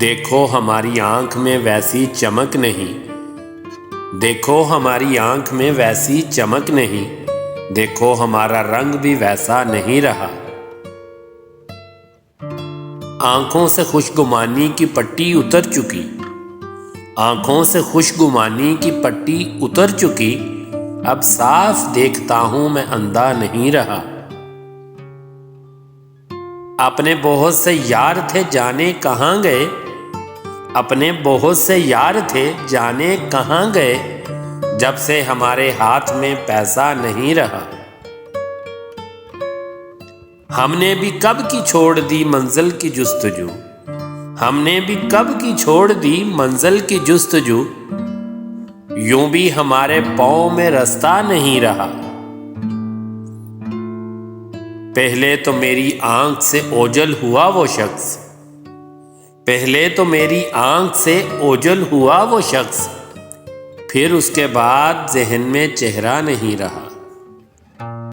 देखो हमारी आंख में वैसी चमक नहीं, देखो हमारी आंख में वैसी चमक नहीं, देखो हमारा रंग भी वैसा नहीं रहा। आंखों से खुशगुमानी की पट्टी उतर चुकी, आंखों से खुशगुमानी की पट्टी उतर चुकी, अब साफ देखता हूं मैं अंधा नहीं रहा। अपने बहुत से यार थे जाने कहाँ गए, अपने बहुत से यार थे जाने कहाँ गए, जब से हमारे हाथ में पैसा नहीं रहा। हमने भी कब की छोड़ दी मंजिल की जुस्तजू, हमने भी कब की छोड़ दी मंजिल की जुस्तजू, यूं भी हमारे पाँव में रास्ता नहीं रहा। पहले तो मेरी आंख से ओझल हुआ वो शख्स, पहले तो मेरी आंख से ओझल हुआ वो शख्स, फिर उसके बाद ज़हन में चेहरा नहीं रहा।